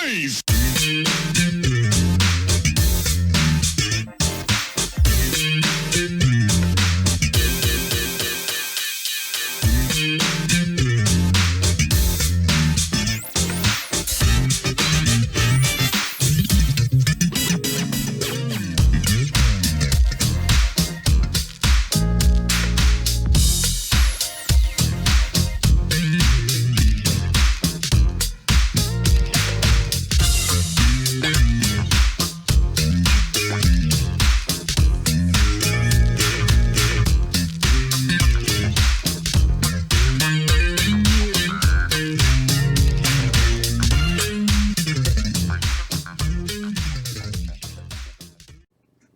noise!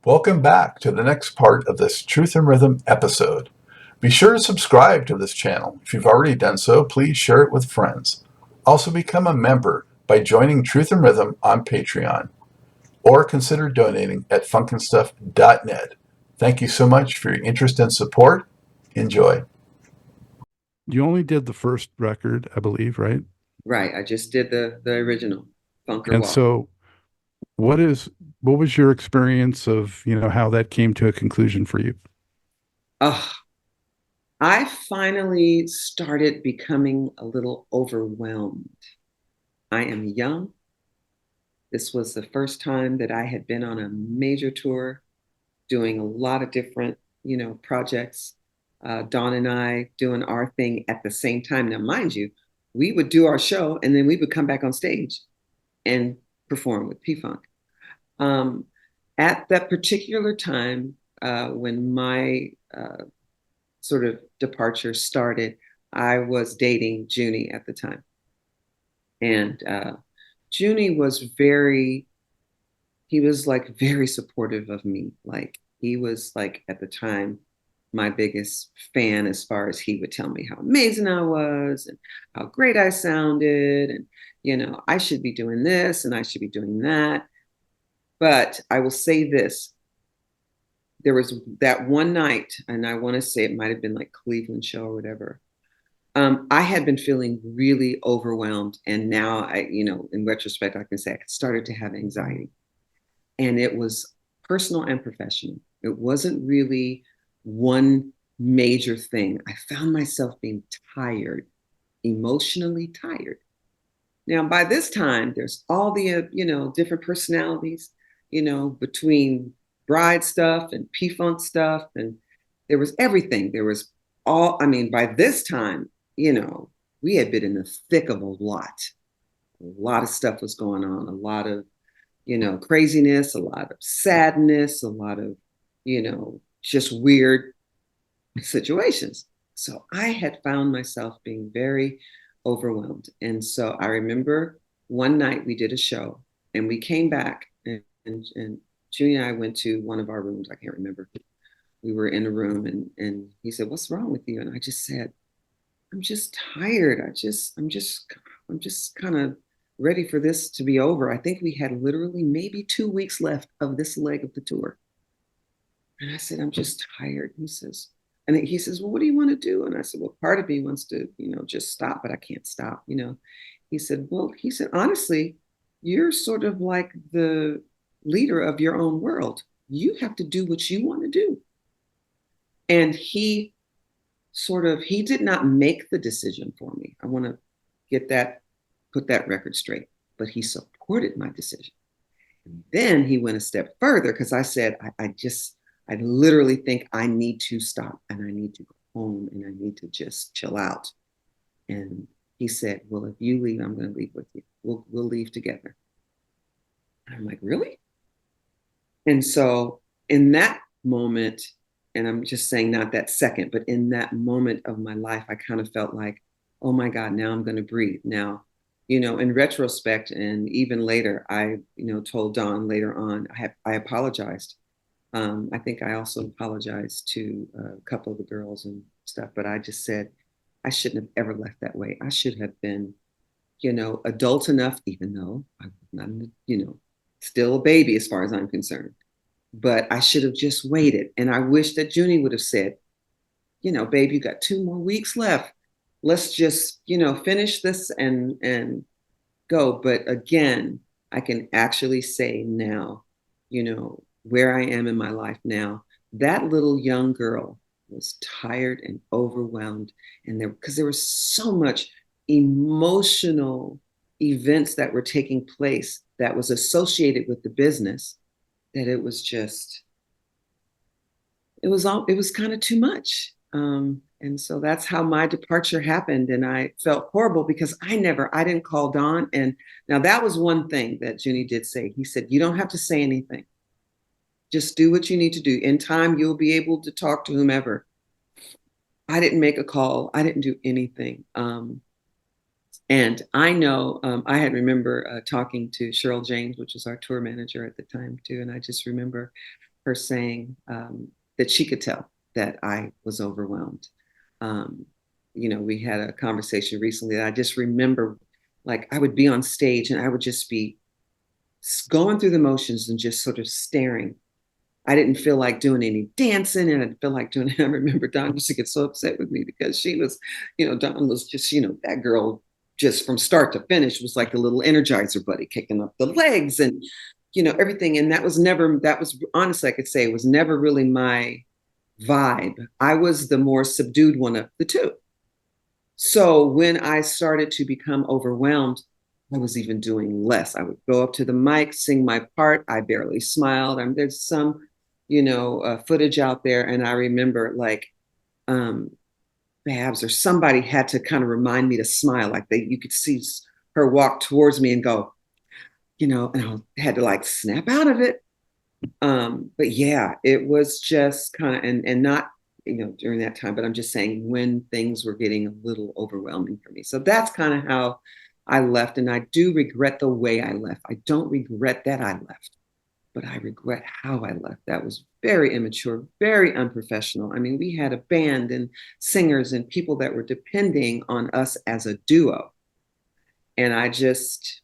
Welcome back to the next part of this Truth and Rhythm episode. Be sure to subscribe to this channel. If you've already done so, please share it with friends. Also become a member by joining Truth and Rhythm on Patreon, or consider donating at funkenstuff.net. Thank you so much for your interest and support. Enjoy. You only did the first record, I believe, right? Right. I just did the original Funker And Walk. so what was your experience of, how that came to a conclusion for you? I finally started becoming a little overwhelmed. I am young. This was the first time that I had been on a major tour, doing a lot of different, projects. Dawn and I doing our thing at the same time. Now, mind you, we would do our show and then we would come back on stage and perform with P-Funk. At that particular time, when my sort of departure started, I was dating Junie at the time. And Junie was very supportive of me. Like, he was like, at the time, my biggest fan, as far as he would tell me how amazing I was and how great I sounded. And, I should be doing this and I should be doing that. But I will say this. There was that one night, and I want to say it might have been like Cleveland show or whatever. I had been feeling really overwhelmed. And now in retrospect, I can say I started to have anxiety. And it was personal and professional. It wasn't really one major thing. I found myself being tired, emotionally tired. Now, by this time, there's all the, different personalities, between Bride stuff and P-Funk stuff. And there was everything. There was by this time, we had been in the thick of a lot. A lot of stuff was going on, a lot of, craziness, a lot of sadness, a lot of, just weird situations. So I had found myself being very overwhelmed. And so I remember one night we did a show and we came back and Junie and I went to one of our rooms. I can't remember. We were in a room and he said, "What's wrong with you?" And I just said, "I'm just tired. I'm just kind of ready for this to be over." I think we had literally maybe 2 weeks left of this leg of the tour. And I said, "I'm just tired." He says, "Well, what do you want to do?" And I said, "Well, part of me wants to, just stop, but I can't stop, He said, "Honestly, you're sort of like the leader of your own world. You have to do what you want to do." And he did not make the decision for me. I want to put that record straight, but he supported my decision. And then he went a step further because I said, I literally think I need to stop and I need to go home and I need to just chill out. And he said, "Well, if you leave, I'm going to leave with you. We'll leave together." And I'm like, "Really?" And so in that moment, and I'm just saying not that second, but in that moment of my life, I kind of felt like, oh my God, now I'm going to breathe. Now, in retrospect, and even later, I, told Dawn later on, I apologized. I think I also apologized to a couple of the girls and stuff, but I just said, I shouldn't have ever left that way. I should have been, adult enough, even though I'm not, still a baby as far as I'm concerned. But I should have just waited. And I wish that Junie would have said, "Babe, you got 2 more weeks left. Let's just, finish this and go. But again, I can actually say now, where I am in my life now, that little young girl was tired and overwhelmed. And because there was so much emotional events that were taking place that was associated with the business, that it was kind of too much. And so that's how my departure happened. And I felt horrible because I didn't call Don. And now that was one thing that Junie did say. He said, you don't have to say anything. Just do what you need to do. In time, you'll be able to talk to whomever. I didn't make a call. I didn't do anything. And I know I had remember talking to Cheryl James, which was our tour manager at the time too. And I just remember her saying that she could tell that I was overwhelmed. We had a conversation recently that I just remember, like I would be on stage and I would just be going through the motions and just sort of staring. I didn't feel like doing any dancing, and I didn't feel like doing it. I remember Dawn used to get so upset with me because she was, Dawn was just, that girl just from start to finish was like a little Energizer buddy kicking up the legs and, everything. And that was honestly, I could say it was never really my vibe. I was the more subdued one of the two. So when I started to become overwhelmed, I was even doing less. I would go up to the mic, sing my part. I barely smiled. There's some, footage out there. And I remember like Babs or somebody had to kind of remind me to smile. Like you could see her walk towards me and go, and I had to like snap out of it. But yeah, it was just kind of, and not, during that time, but I'm just saying when things were getting a little overwhelming for me. So that's kind of how I left. And I do regret the way I left. I don't regret that I left, but I regret how I left. That was very immature, very unprofessional. I mean, we had a band and singers and people that were depending on us as a duo. And I just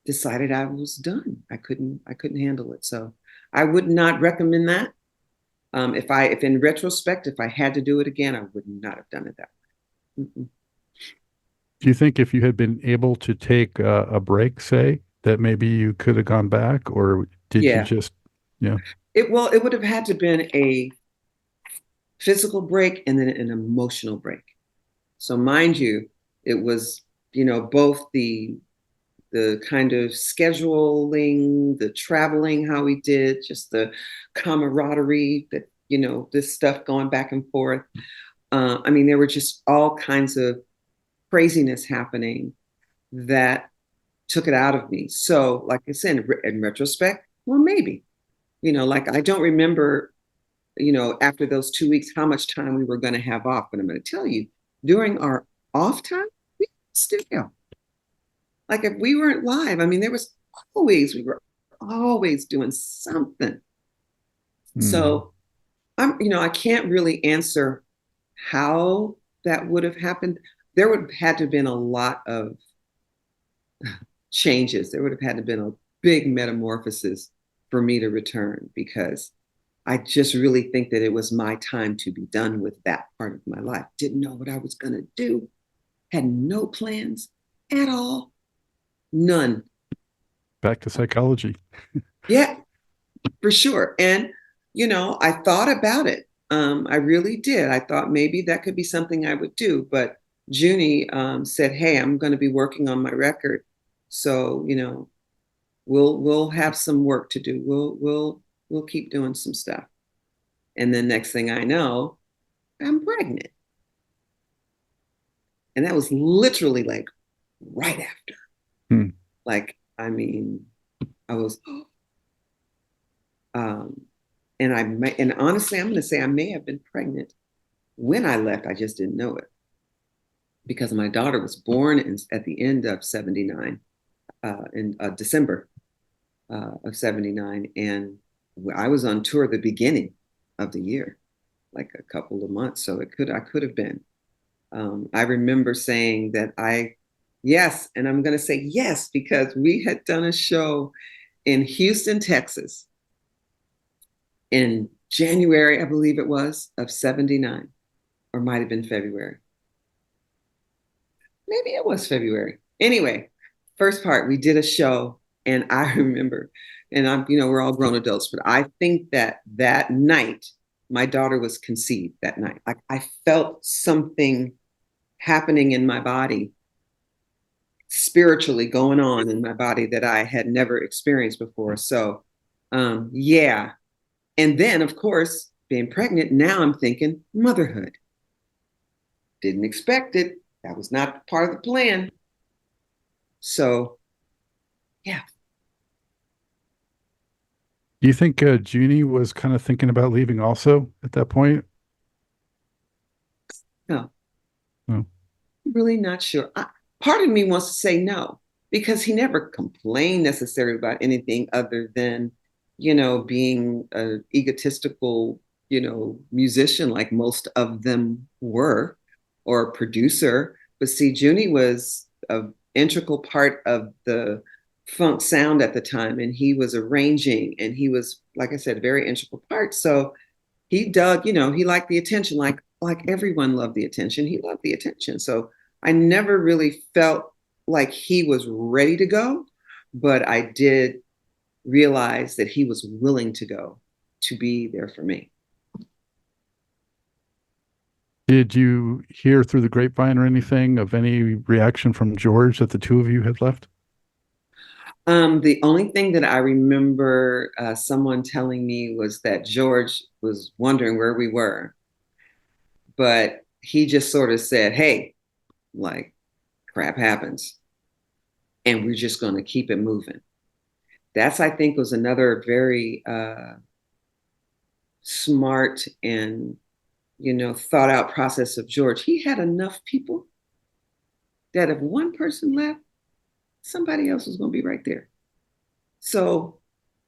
decided I was done. I couldn't handle it. So I would not recommend that. If in retrospect, if I had to do it again, I would not have done it that way. Mm-mm. Do you think if you had been able to take a break, say, that maybe you could have gone back, or did you just, It would have had to been a physical break and then an emotional break. So mind you, it was, both the kind of scheduling, the traveling, how we did, just the camaraderie that, this stuff going back and forth. There were just all kinds of craziness happening that took it out of me. So like I said, in retrospect, well, maybe, like I don't remember, after those 2 weeks, how much time we were going to have off. But I'm going to tell you, during our off time, we studio. Like if we weren't live, we were always doing something. So I can't really answer how that would have happened. There would have had to have been a lot of changes. There would have had to have been a big metamorphosis for me to return, because I just really think that it was my time to be done with that part of my life. Didn't know what I was going to do. Had no plans at all. None. Back to psychology. Yeah, for sure. And, I thought about it. I really did. I thought maybe that could be something I would do. But Junie said, hey, I'm going to be working on my record. So, we'll have some work to do. We'll keep doing some stuff. And then next thing I know, I'm pregnant. And that was literally like right after. Like, I was, and honestly, I'm going to say I may have been pregnant when I left. I just didn't know it, because my daughter was born at the end of 79, in December of 79. And I was on tour at the beginning of the year, like a couple of months. So I could have been. I remember saying that yes, and I'm going to say yes, because we had done a show in Houston, Texas in January, I believe it was, of 79, or might have been February. Maybe it was February. Anyway, first part, we did a show, and I remember, and I'm, you know, we're all grown adults, but I think that that night, my daughter was conceived that night. Like I felt something happening in my body, spiritually going on in my body that I had never experienced before. So, yeah. And then, of course, being pregnant, now I'm thinking motherhood. Didn't expect it. That was not part of the plan. So, yeah. Do you think Junie was kind of thinking about leaving also at that point? No. No. Really not sure. Part of me wants to say no, because he never complained necessarily about anything other than, you know, being an egotistical, you know, musician like most of them were, or a producer. But see, Junie was an integral part of the funk sound at the time, and he was arranging, and he was, like I said, a very integral part. So he dug, you know, he liked the attention, like everyone loved the attention. He loved the attention. So I never really felt like he was ready to go, but I did realize that he was willing to go, to be there for me. Did you hear through the grapevine or anything of any reaction from George that the two of you had left? The only thing that I remember someone telling me was that George was wondering where we were, but he just sort of said, hey, like, crap happens, and we're just going to keep it moving. That's, I think, was another very smart and, you know, thought out process of George. He had enough people that if one person left, somebody else was going to be right there. So,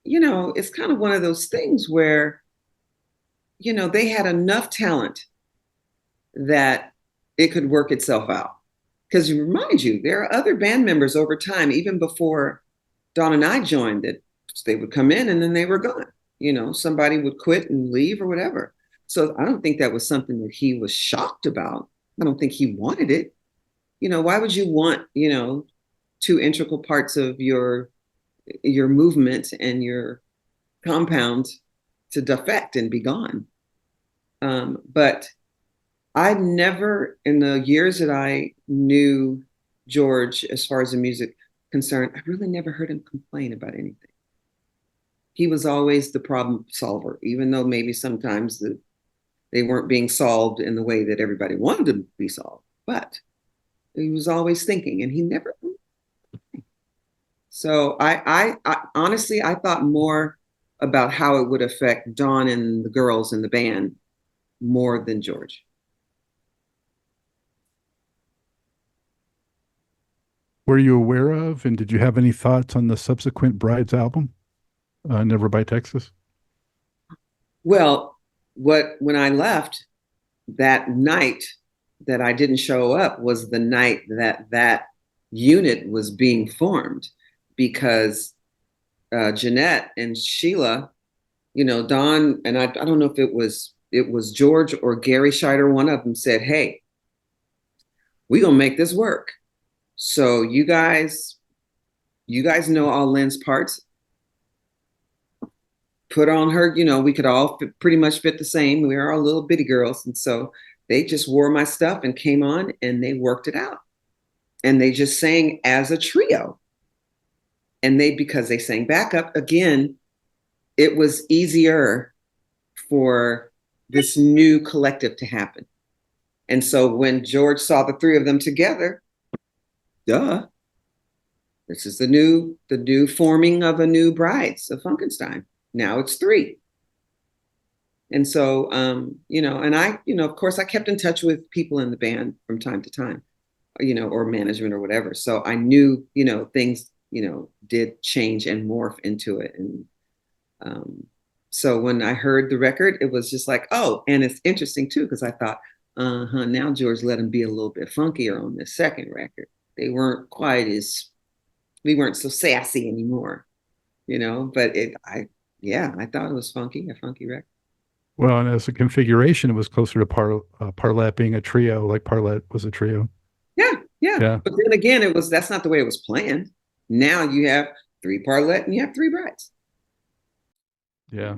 you know, it's kind of one of those things where, you know, they had enough talent that it could work itself out. Because remind you, there are other band members over time, even before Dawn and I joined, that they would come in and then they were gone. You know, somebody would quit and leave or whatever. So I don't think that was something that he was shocked about. I don't think he wanted it. You know, why would you want, you know, two integral parts of your movement and your compound to defect and be gone? But I never, in the years that I knew George, as far as the music concerned, I really never heard him complain about anything. He was always the problem solver, even though maybe sometimes they weren't being solved in the way that everybody wanted them to be solved. But he was always thinking, and he never. So I honestly, I thought more about how it would affect Dawn and the girls in the band more than George. Were you aware of, and did you have any thoughts on the subsequent Brides album, Never by Texas? Well, when I left, that night that I didn't show up was the night that unit was being formed, because Jeanette and Sheila, you know, Dawn, and I don't know if it was George or Gary Scheider, one of them said, hey, we're going to make this work. So you guys know all Lynn's parts. Put on her, you know, we could all pretty much fit the same. We were all little bitty girls. And so they just wore my stuff and came on and they worked it out. And they just sang as a trio. And because they sang backup, again, it was easier for this new collective to happen. And so when George saw the three of them together, duh, this is the new forming of a new Brides of Funkenstein. Now it's three. And so, you know, and I, you know, of course I kept in touch with people in the band from time to time, you know, or management or whatever. So I knew, you know, things, you know, did change and morph into it. And so when I heard the record, it was just like, oh, and it's interesting too, because I thought, now George let him be a little bit funkier on this second record. They weren't we weren't so sassy anymore, you know, but I thought it was a funky record. Well, and as a configuration, it was closer to Parlette being a trio, like Parlette was a trio. Yeah. But then again, that's not the way it was planned. Now you have 3 parlet and you have 3 brides. Yeah.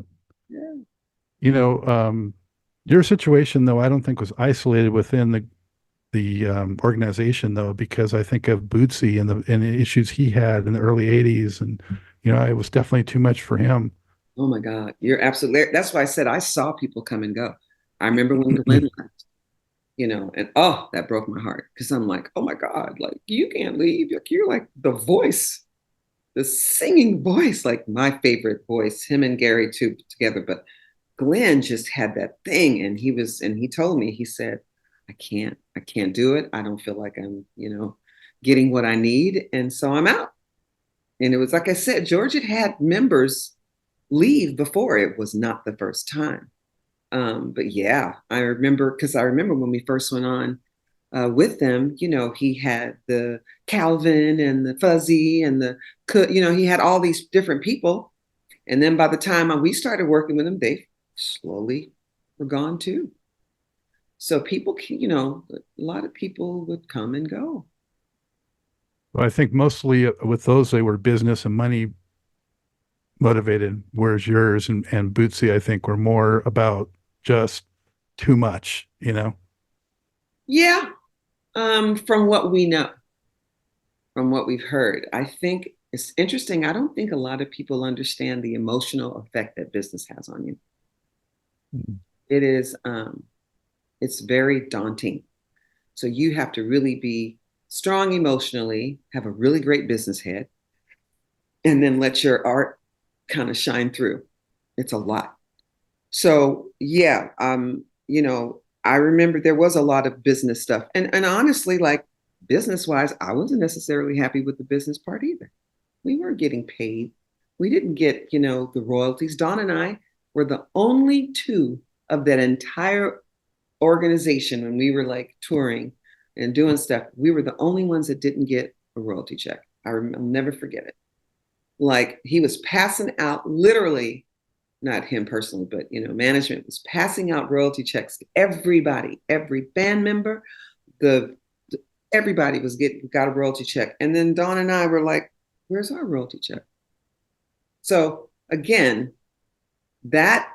Yeah. You know, your situation though, I don't think was isolated within the organization though, because I think of Bootsy and the issues he had in the early '80s, and you know, it was definitely too much for him. Oh my God, you're absolutely. That's why I said I saw people come and go. I remember when Glenn left, you know, and oh, that broke my heart because I'm like, oh my God, like you can't leave. You're like the voice, the singing voice, like my favorite voice. Him and Gary too together, but Glenn just had that thing, and he told me, he said, I can't do it. I don't feel like I'm, you know, getting what I need, and so I'm out. And it was like I said, George had members leave before. It was not the first time. But yeah, I remember because I remember when we first went on with them, you know, he had the Calvin and the Fuzzy and you know, he had all these different people. And then by the time we started working with them, they slowly were gone too. So people, you know, a lot of people would come and go. Well, I think mostly with those, they were business and money motivated, whereas yours and Bootsy, I think, were more about just too much, you know? Yeah, from what we know, from what we've heard, I think it's interesting. I don't think a lot of people understand the emotional effect that business has on you. Mhm. It is, it's very daunting. So you have to really be strong emotionally, have a really great business head, and then let your art kind of shine through. It's a lot. So yeah, you know, I remember there was a lot of business stuff. And honestly, like business wise, I wasn't necessarily happy with the business part either. We weren't getting paid. We didn't get, you know, the royalties. Dawn and I were the only 2 of that entire organization when we were like touring and doing stuff. We were the only ones that didn't get a royalty check. I'll never forget it. Like he was passing out literally, not him personally, but you know, management was passing out royalty checks to everybody, every band member, the everybody got a royalty check. And then Dawn and I were like, where's our royalty check? So again, that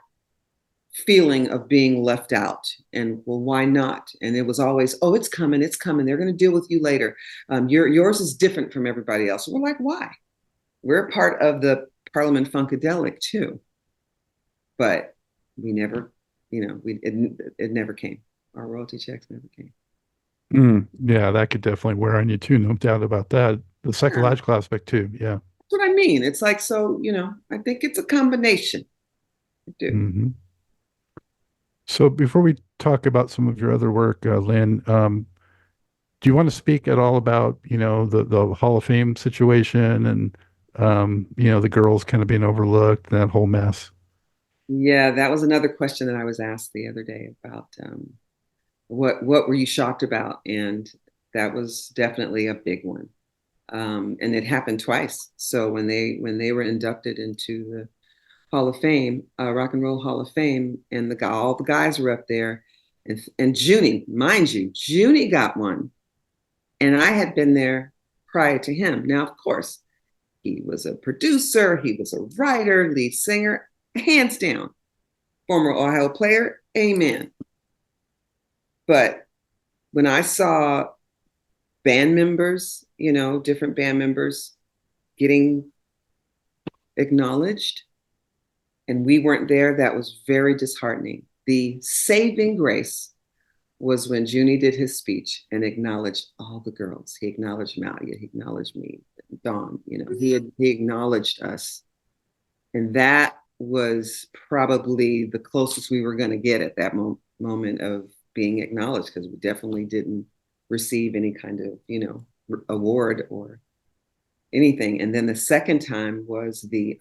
feeling of being left out and well, why not? And it was always, oh, it's coming, it's coming. They're going to deal with you later. Yours is different from everybody else. We're like, why? We're part of the Parliament-Funkadelic too, but we never, you know, it never came. Our royalty checks never came. Yeah, that could definitely wear on you too, no doubt about that. The Yeah, psychological aspect too, yeah. that's what I mean. It's like, so, you know, I think it's a combination. I do. Hmm. So before we talk about some of your other work, Lynn, do you want to speak at all about, you know, the Hall of Fame situation and, you know, the girls kind of being overlooked, that whole mess? Yeah, that was another question that I was asked the other day about what were you shocked about? And that was definitely a big one. And it happened twice. So when they were inducted into the Hall of Fame, Rock and Roll Hall of Fame, and all the guys were up there, and Junie, mind you, Junie got one, and I had been there prior to him. Now, of course, he was a producer, he was a writer, lead singer, hands down, former Ohio player, amen. But when I saw band members, you know, different band members getting acknowledged, and we weren't there, that was very disheartening. The saving grace was when Junie did his speech and acknowledged all the girls. He acknowledged Malia, he acknowledged me, Dawn, you know, he acknowledged us. And that was probably the closest we were going to get at that moment of being acknowledged, because we definitely didn't receive any kind of, you know, award or anything. And then the second time was the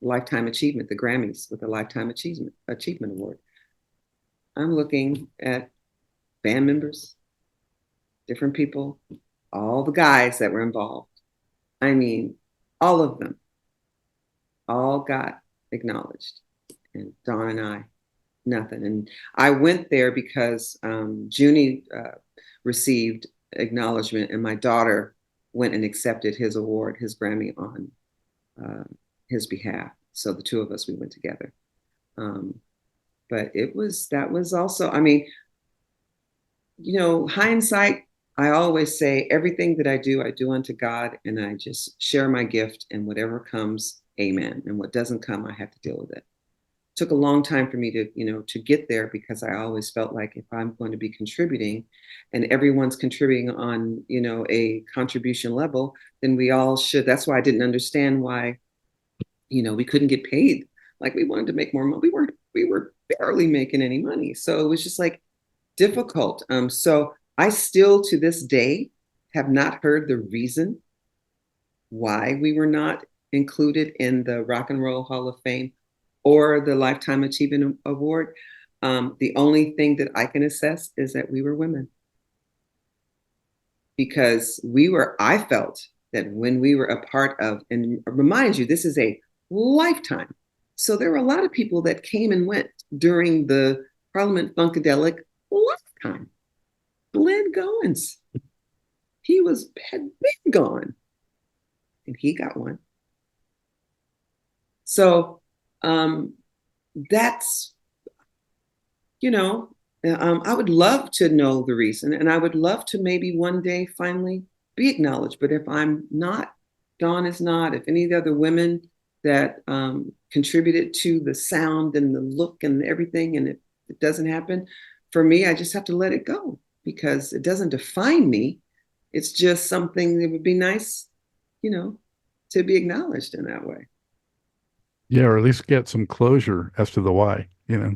Lifetime Achievement, the Grammys with the Lifetime Achievement Award. I'm looking at band members, different people, all the guys that were involved. I mean, all of them, all got acknowledged. And Dawn and I, nothing. And I went there because Junie received acknowledgement, and my daughter went and accepted his award, his Grammy, on his behalf. So the two of us, we went together. But that was also, I mean, you know, hindsight, I always say everything that I do unto God, and I just share my gift, and whatever comes, amen. And what doesn't come, I have to deal with it. Took a long time for me to, you know, to get there, because I always felt like if I'm going to be contributing and everyone's contributing on, you know, a contribution level, then we all should. That's why I didn't understand why, you know, we couldn't get paid. Like, we wanted to make more money. We were barely making any money. So it was just like difficult. So I still to this day have not heard the reason why we were not included in the Rock and Roll Hall of Fame or the Lifetime Achievement Award. The only thing that I can assess is that we were women. Because I felt that when we were a part of, and remind you, this is a lifetime. So there were a lot of people that came and went during the Parliament-Funkadelic lifetime. Glenn Goins, had been gone, and he got one. So that's, you know, I would love to know the reason, and I would love to maybe one day finally be acknowledged. But if I'm not, Dawn is not, if any of the other women that contributed to the sound and the look and everything, and if it doesn't happen, for me, I just have to let it go, because it doesn't define me. It's just something that would be nice, you know, to be acknowledged in that way. Yeah, or at least get some closure as to the why, you know.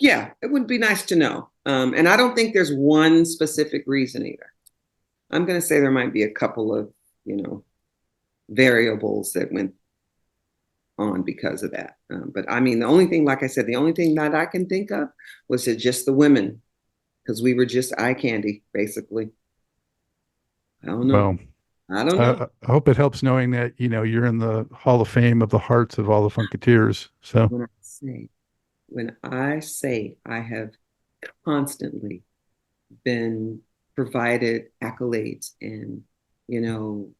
Yeah, it would be nice to know. And I don't think there's one specific reason either. I'm going to say there might be a couple of, you know, variables that went on because of that. But I mean, the only thing, like I said, the only thing that I can think of was that just the women, because we were just eye candy, basically. I don't know. Well, I don't know. I hope it helps knowing that, you know, you're in the Hall of Fame of the hearts of all the Funketeers. So When I say I have constantly been provided accolades and, you know,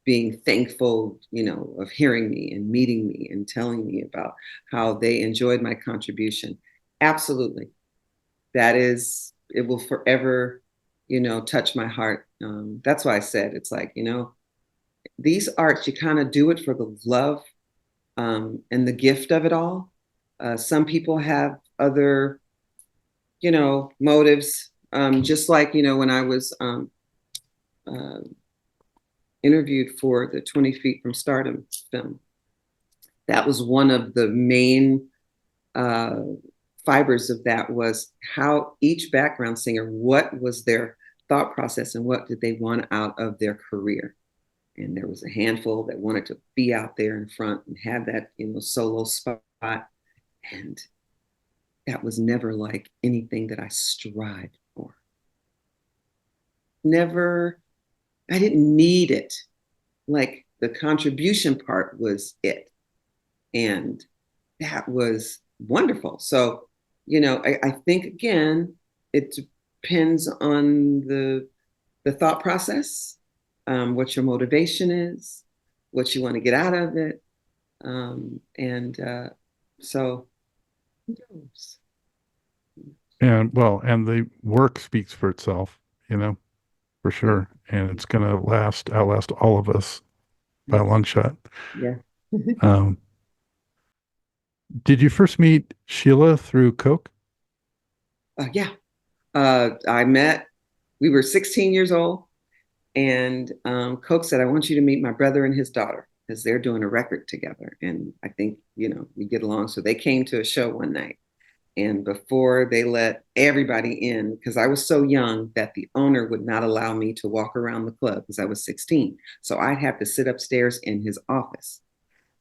being thankful, you know, of hearing me and meeting me and telling me about how they enjoyed my contribution. Absolutely. It will forever, you know, touch my heart. That's why I said, it's like, you know, these arts, you kind of do it for the love and the gift of it all. Some people have other, you know, motives. Just like, you know, when I was interviewed for the 20 Feet from Stardom film, that was one of the main fibers of that, was how each background singer, what was their thought process and what did they want out of their career. And there was a handful that wanted to be out there in front and have that, you know, solo spot. And that was never like anything that I strived for. Never, I didn't need it. Like, the contribution part was it. And that was wonderful. So, you know, I think, again, it depends on the thought process, what your motivation is, what you want to get out of it. So who knows? and well, and the work speaks for itself, you know, for sure. And it's going to outlast all of us by a long shot. Yeah. Did you first meet Sheila through Coke? Yeah. We were 16 years old, and Coke said, I want you to meet my brother and his daughter, because they're doing a record together. And I think, you know, we get along. So they came to a show one night. And before they let everybody in, because I was so young that the owner would not allow me to walk around the club because I was 16. So I'd have to sit upstairs in his office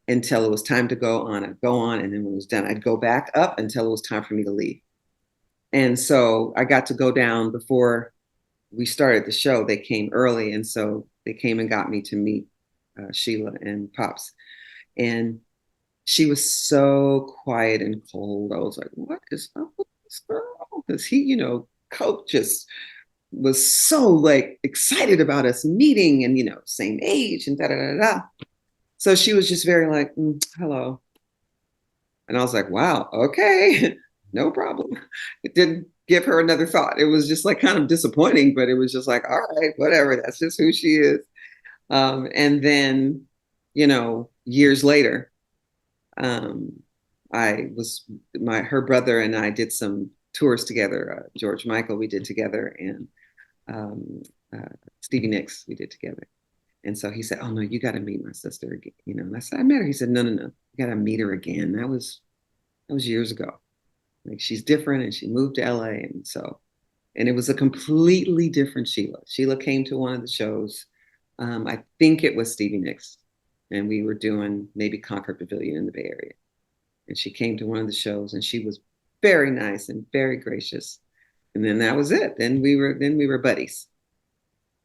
until it was time to go on. I'd go on, and then when it was done, I'd go back up until it was time for me to leave. And so I got to go down before we started the show. They came early, and so they came and got me to meet Sheila and Pops. And she was so quiet and cold. I was like, what is up with this girl? Because he, you know, Coke just was so like excited about us meeting and, same age and da da da da. So she was just very like, hello. And I was like, wow, okay, no problem. It didn't give her another thought. It was just like kind of disappointing, but it was just like, all right, whatever. That's just who she is. And then, years later, her brother and I did some tours together. George Michael, we did together, and Stevie Nicks, we did together. And so he said, oh no, you got to meet my sister again. And I said, I met her. He said, no, you got to meet her again. That was years ago. Like, she's different, and she moved to LA. And it was a completely different Sheila. Sheila came to one of the shows. I think it was Stevie Nicks, and we were doing maybe Concord Pavilion in the Bay Area. And she came to one of the shows, and she was very nice and very gracious. And then that was it. Then we were buddies.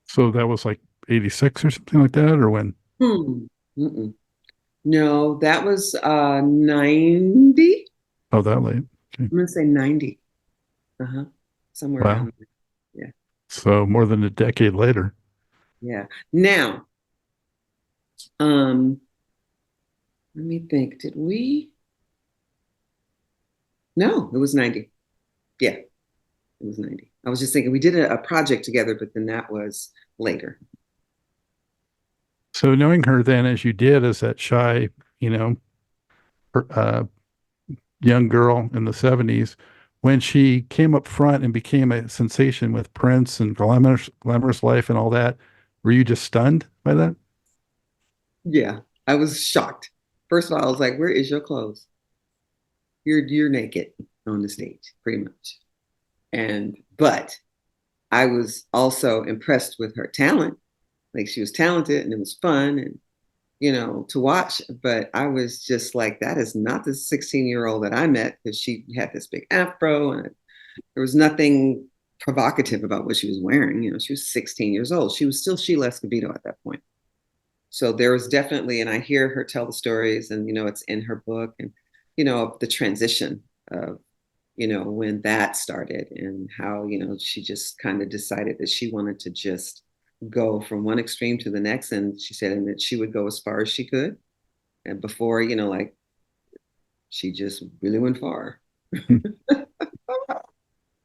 So that was like 86 or something like that, or when? No, that was 90. Oh, that late. Okay. I'm gonna say 90. Somewhere around there. Yeah. So more than a decade later. Yeah. Now, let me think. Did we? No, it was 90. Yeah, it was 90. I was just thinking we did a project together, but then that was later. So knowing her then as you did as that shy, young girl in the 70s, when she came up front and became a sensation with Prince and Glamorous Life and all that, were you just stunned by that? Yeah, I was shocked. First of all, I was like, where is your clothes? You're naked on the stage, pretty much. But I was also impressed with her talent. Like, she was talented and it was fun and, to watch. But I was just like, that is not the 16-year-old that I met, because she had this big afro and there was nothing provocative about what she was wearing. She was 16 years old. She was still Sheila Escobedo at that point. So there was definitely, and I hear her tell the stories, and, it's in her book, and, the transition of, when that started and how, she just kind of decided that she wanted to just go from one extreme to the next. And she said, and that she would go as far as she could. And before, like, she just really went far.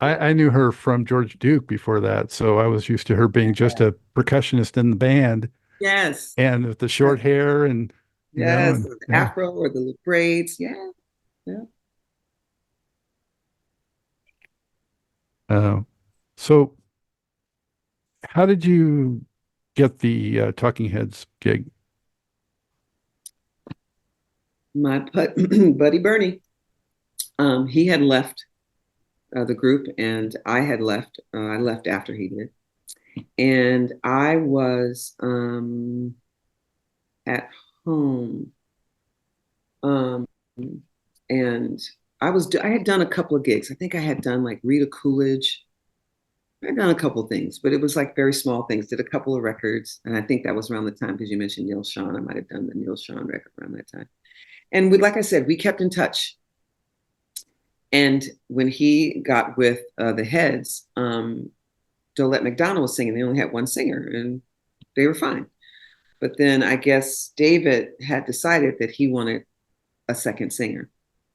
I knew her from George Duke before that. So I was used to her being just a percussionist in the band. Yes. And with the short hair and, yes, the afro or the braids. Yeah. Yeah. So how did you get the Talking Heads gig? My buddy Bernie, he had left the group, and I had left. I left after he did, and I was at home, and I had done a couple of gigs. I think I had done like Rita Coolidge. I had done a couple of things, but it was like very small things. Did a couple of records, and I think that was around the time, because you mentioned Neal Schon. I might have done the Neal Schon record around that time. And like I said, we kept in touch. And when he got with the Heads, Dolette McDonald was singing. They only had one singer, and they were fine. But then I guess David had decided that he wanted a second singer.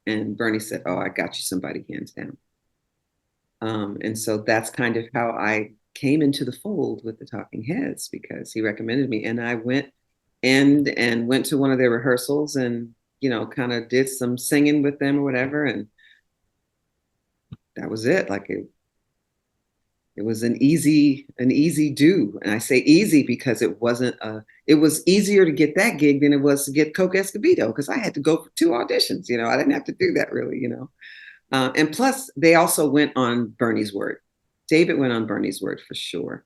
And Bernie said, oh, I got you somebody, hands down. And so that's kind of how I came into the fold with the Talking Heads, because he recommended me. And I went went to one of their rehearsals and, kind of did some singing with them or whatever. And that was it. Like, it was an easy do. And I say easy because it was easier to get that gig than it was to get Coke Escobedo, because I had to go for 2 auditions. I didn't have to do that really, and plus they also went on Bernie's word. David went on Bernie's word for sure.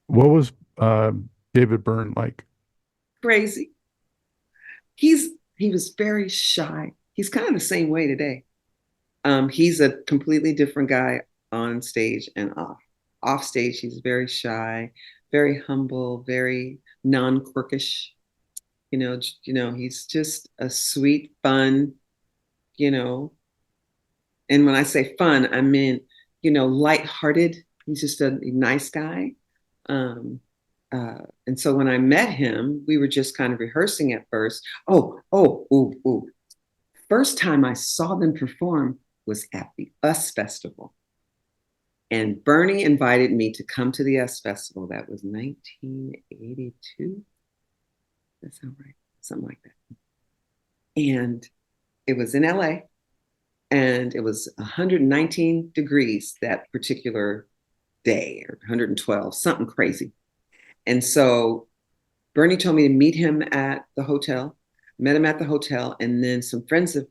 What was David Byrne like? Crazy. He was very shy. He's kind of the same way today. He's a completely different guy on stage and off. Off stage, he's very shy, very humble, very non-quirkish. He's just a sweet, fun, and when I say fun, I mean, lighthearted. He's just a nice guy. And so when I met him, we were just kind of rehearsing at first. First time I saw them perform was at the US Festival. And Bernie invited me to come to the US Festival. That was 1982. That sounds right. Something like that. And it was in LA. And it was 119 degrees that particular day, or 112, something crazy. And so Bernie told me to meet him at the hotel, met him at the hotel, and then some friends of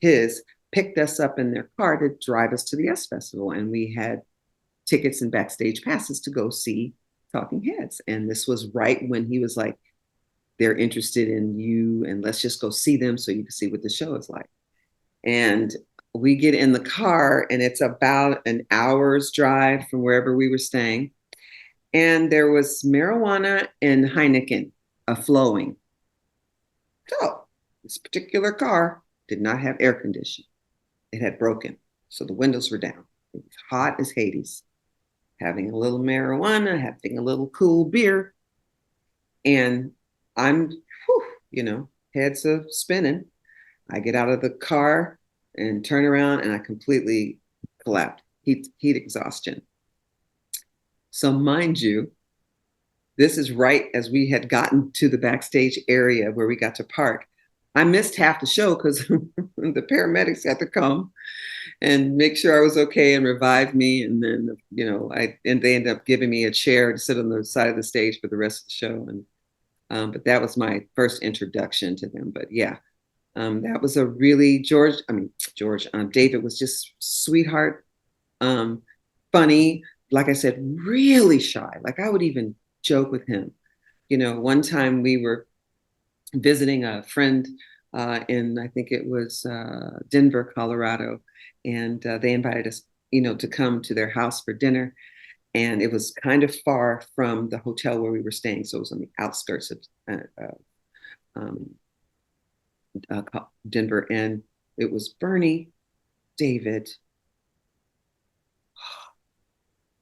his picked us up in their car to drive us to the US Festival. And we had tickets and backstage passes to go see Talking Heads. And this was right when he was like, they're interested in you, and let's just go see them so you can see what the show is like. And we get in the car, and it's about an hour's drive from wherever we were staying. And there was marijuana and Heineken flowing. So this particular car did not have air conditioning. It had broken. So the windows were down. It was hot as Hades. Having a little marijuana, having a little cool beer. And I'm, heads are spinning. I get out of the car and turn around, and I completely collapsed. Heat exhaustion. So mind you, this is right as we had gotten to the backstage area where we got to park. I missed half the show because the paramedics had to come and make sure I was okay and revive me. And then, they ended up giving me a chair to sit on the side of the stage for the rest of the show. And but that was my first introduction to them. But yeah, that was a really David was just sweetheart, funny. Like I said, really shy. Like I would even joke with him. One time we were visiting a friend in, I think it was Denver, Colorado. And they invited us, to come to their house for dinner. And it was kind of far from the hotel where we were staying. So it was on the outskirts of Denver. And it was Bernie, David,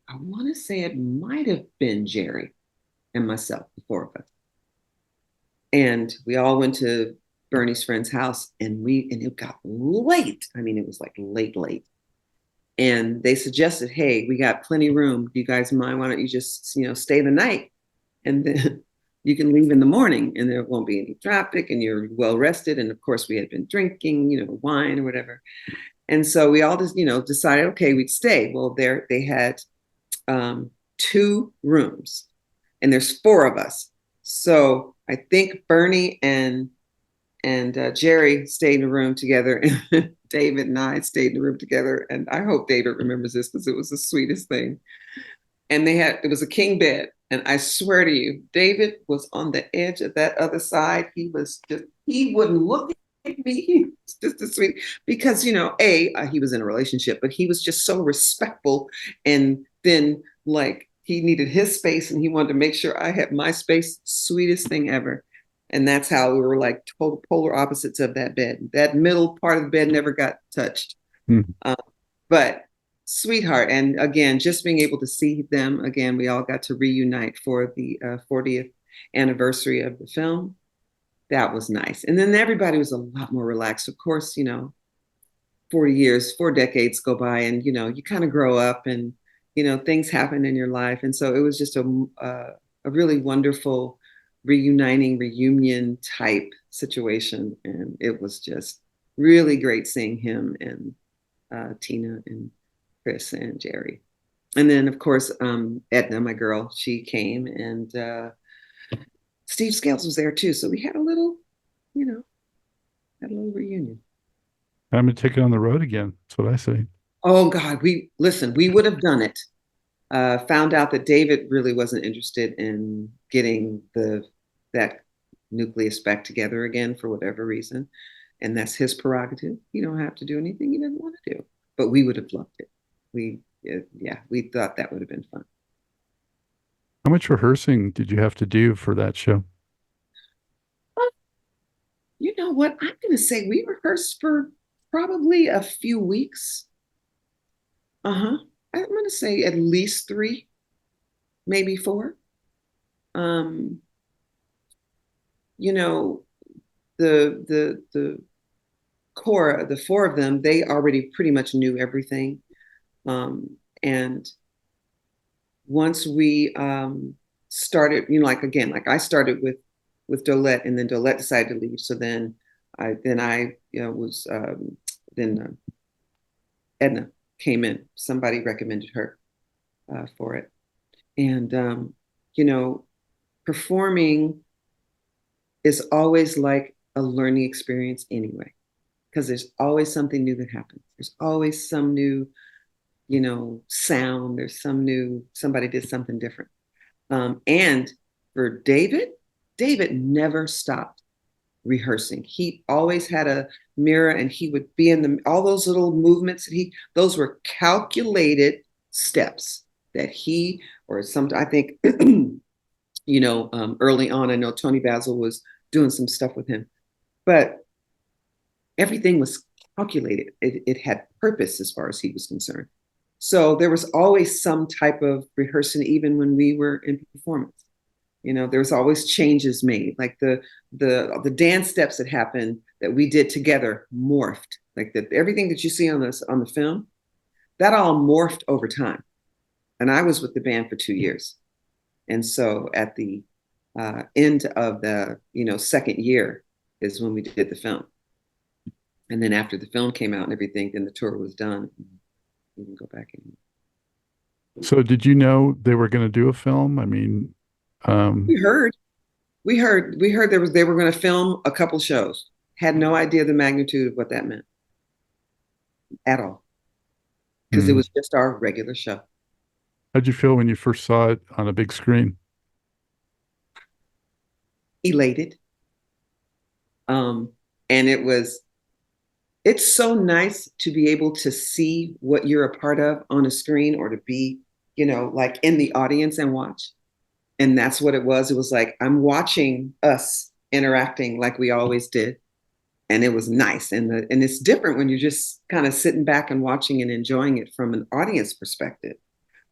I want to say it might have been Jerry and myself, the four of us. And we all went to Bernie's friend's house, and it got late. I mean, it was like late. And they suggested, hey, we got plenty of room. Do you guys mind? Why don't you just, stay the night? And then you can leave in the morning, and there won't be any traffic, and you're well rested. And of course, we had been drinking, wine or whatever. And so we all just, decided, okay, we'd stay. Well, they had 2 rooms, and there's 4 of us. So I think Bernie and Jerry stayed in a room together, and David and I stayed in a room together. And I hope David remembers this because it was the sweetest thing. And it was a king bed. And I swear to you, David was on the edge of that other side. He wouldn't look at me. He was just a sweet, because, he was in a relationship, but he was just so respectful. And then he needed his space, and he wanted to make sure I had my space. Sweetest thing ever. And that's how we were like total polar opposites of that bed. That middle part of the bed never got touched. Mm-hmm. But sweetheart. And again, just being able to see them again, we all got to reunite for the 40th anniversary of the film. That was nice. And then everybody was a lot more relaxed. Of course, 4 decades go by, and, you kind of grow up, and, things happen in your life. And so it was just a really wonderful reunion type situation. And it was just really great seeing him and Tina and Chris and Jerry. And then, of course, Edna, my girl, she came, and Steve Scales was there too. So we had a little reunion. I'm going to take it on the road again. That's what I say. Oh God, we would have done it. Found out that David really wasn't interested in getting that nucleus back together again for whatever reason. And that's his prerogative. You don't have to do anything you didn't want to do. But we would have loved it. We thought that would have been fun. How much rehearsing did you have to do for that show? You know what? I'm going to say we rehearsed for probably a few weeks. I'm going to say at least 3, maybe 4. You know, the core, the 4 of them, they already pretty much knew everything. And once we started, you know, like again, like I started with Dolette, and then Dolette decided to leave. So then I you know, was then Edna came in. Somebody recommended her for it, and you know, performing is always like a learning experience anyway, because there's always something new that happens. There's always some new, you know, sound. There's somebody did something different. And for David never stopped rehearsing. He always had a mirror, and he would be in all those little movements that those were calculated steps that he, or some, I think, you know, early on, I know Tony Basil was doing some stuff with him, but everything was calculated. It had purpose as far as he was concerned. So there was always some type of rehearsing, even when we were in performance. You know, there was always changes made, like the dance steps that happened that we did together morphed. Like everything that you see on the film, that all morphed over time. And I was with the band for 2 years, and so at the end of the, you know, second year is when we did the film. And then after the film came out and everything, then the tour was done. We didn't go back anymore. So did you know they were going to do a film? I mean, we heard they were going to film a couple shows. Had no idea the magnitude of what that meant at all, because it was just our regular show. How'd you feel when you first saw it on a big screen? Elated. And it's so nice to be able to see what you're a part of on a screen, or to be, you know, like in the audience and watch. And that's what it was. It was like, I'm watching us interacting like we always did. And it was nice. And it's different when you're just kind of sitting back and watching and enjoying it from an audience perspective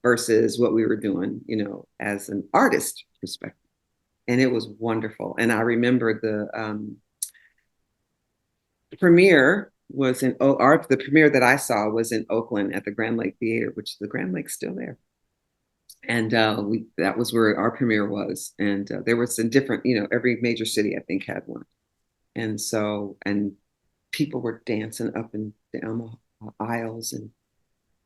versus what we were doing, you know, as an artist perspective. And it was wonderful. And I remember the premiere was the premiere that I saw was in Oakland at the Grand Lake Theater, which the Grand Lake's still there. And that was where our premiere was. And there was some different, you know, every major city I think had one. And so, and people were dancing up and down the aisles, and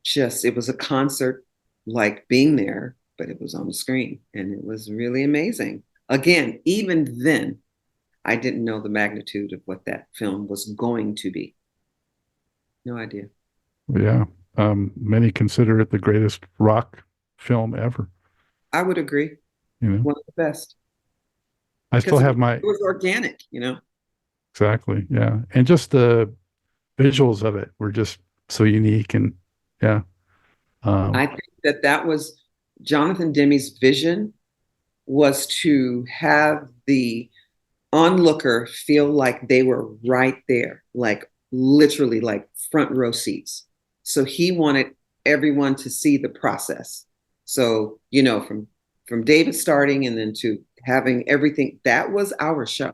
just, it was a concert like being there, but it was on the screen, and it was really amazing. Again, even then, I didn't know the magnitude of what that film was going to be. No idea. Yeah. Many consider it the greatest rock film ever. I would agree. You know, one of the best. I still have it was organic, you know. Exactly. Yeah. And just the visuals of it were just so unique. And yeah. I think that was Jonathan Demme's vision, was to have the onlooker feel like they were right there, like literally like front row seats. So he wanted everyone to see the process. So, you know, from David starting and then to having everything, that was our show.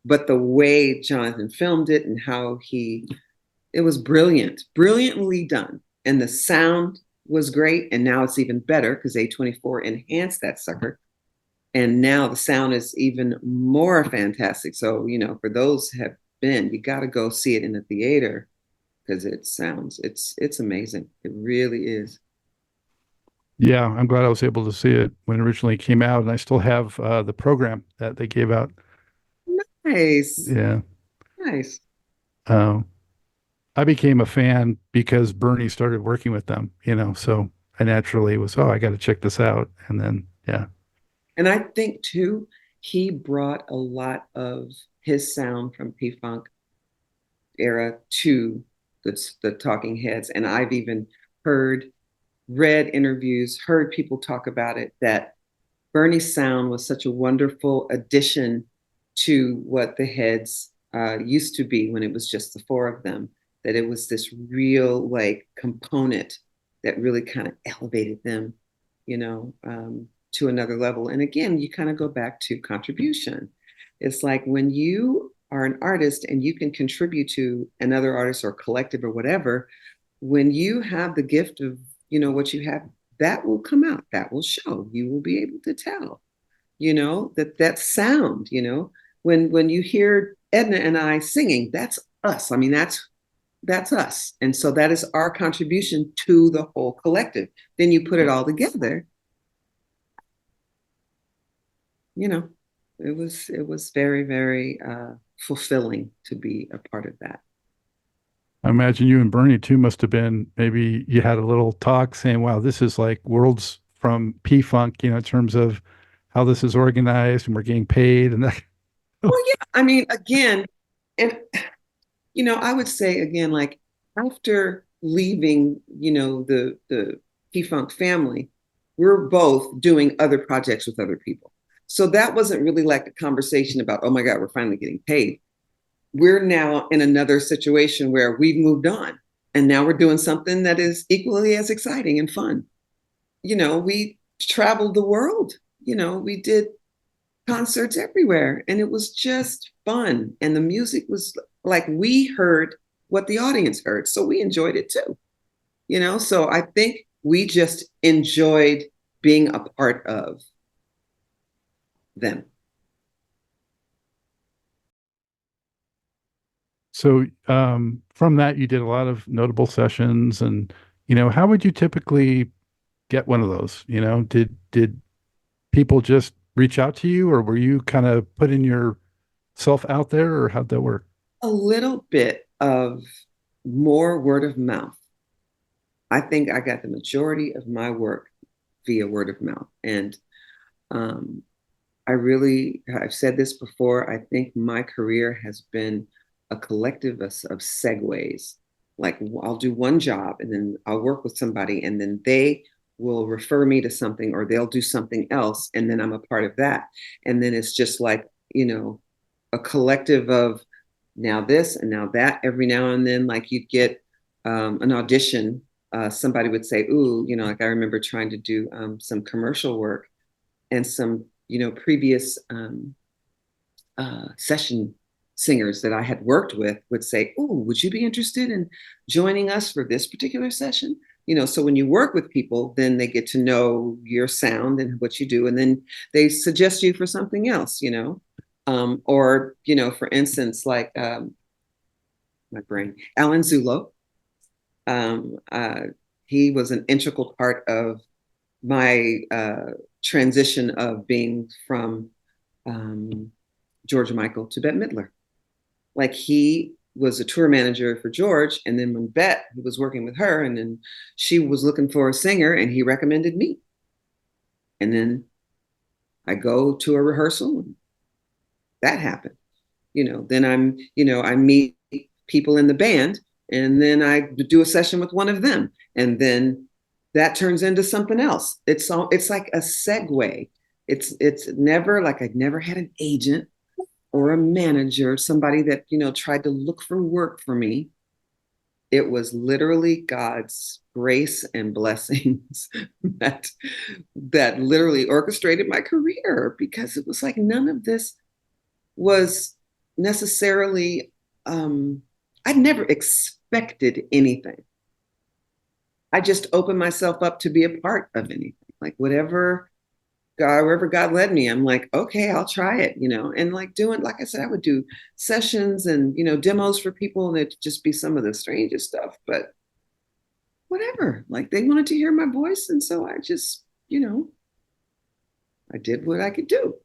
But the way Jonathan filmed it and how it was brilliantly done. And the sound was great. And now it's even better because A24 enhanced that sucker. And now the sound is even more fantastic. So, you know, for those who have been, you got to go see it in the theater, because it's amazing. It really is. Yeah, I'm glad I was able to see it when it originally came out, and I still have the program that they gave out. Nice. Yeah. Nice. I became a fan because Bernie started working with them, you know, so I naturally was, I got to check this out. And then, yeah. And I think too, he brought a lot of his sound from P-Funk era to the Talking Heads. And I've even read interviews, heard people talk about it, that Bernie's sound was such a wonderful addition to what the Heads used to be when it was just the 4 of them, that it was this real like component that really kind of elevated them, to another level. And again, you kind of go back to contribution. It's like when you are an artist and you can contribute to another artist or collective or whatever, when you have the gift of, what you have, that will come out, that will show, you will be able to tell, that sound, when you hear Edna and I singing, that's us. I mean, that's us. And so that is our contribution to the whole collective. Then you put it all together, it was very, very fulfilling to be a part of that. I imagine you and Bernie too must have been, maybe you had a little talk saying, wow, this is like worlds from P-Funk, in terms of how this is organized and we're getting paid and that. Well, yeah, I mean, again, and I would say again, like after leaving, the P-Funk family, we're both doing other projects with other people. So that wasn't really like a conversation about, oh my God, we're finally getting paid. We're now in another situation where we've moved on and now we're doing something that is equally as exciting and fun. We traveled the world, we did concerts everywhere and it was just fun. And the music was like, we heard what the audience heard. So we enjoyed it too, so I think we just enjoyed being a part of them. So from that, you did a lot of notable sessions, and how would you typically get one of those? Did people just reach out to you, or were you kind of putting yourself out there, or how'd that work? A little bit of more word of mouth. I think I got the majority of my work via word of mouth, and I've said this before, I think my career has been a collective of segues. Like I'll do one job and then I'll work with somebody and then they will refer me to something or they'll do something else. And then I'm a part of that. And then it's just like, a collective of now this and now that. Every now and then, like you'd get an audition. Somebody would say, ooh, like I remember trying to do some commercial work and some previous session singers that I had worked with would say, oh, would you be interested in joining us for this particular session? So when you work with people, then they get to know your sound and what you do, and then they suggest you for something else, or, for instance, like my brain, Alan Zulo. He was an integral part of my transition of being from George Michael to Bette Midler. Like he was a tour manager for George, and then when Bette, he was working with her, and then she was looking for a singer, and he recommended me. And then I go to a rehearsal, and that happened. Then I meet people in the band, and then I do a session with one of them, and then that turns into something else. It's like a segue. It's never like I'd never had an agent or a manager, somebody that, tried to look for work for me. It was literally God's grace and blessings that literally orchestrated my career, because it was like none of this was necessarily, I'd never expected anything. I just opened myself up to be a part of anything, like wherever God led me. I'm like, okay, I'll try it, and like I said, I would do sessions and, demos for people, and it'd just be some of the strangest stuff, but whatever, like they wanted to hear my voice. And so I just, I did what I could do.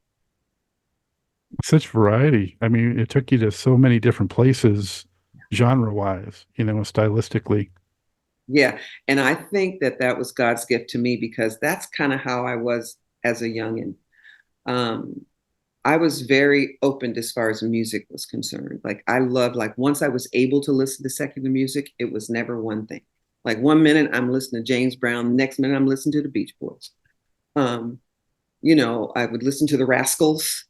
Such variety. I mean, it took you to so many different places, genre-wise, stylistically. Yeah. And I think that was God's gift to me, because that's kind of how I was as a youngin'. I was very open as far as music was concerned. Like I loved, like once I was able to listen to secular music, it was never one thing. Like one minute I'm listening to James Brown, next minute I'm listening to the Beach Boys. I would listen to the Rascals.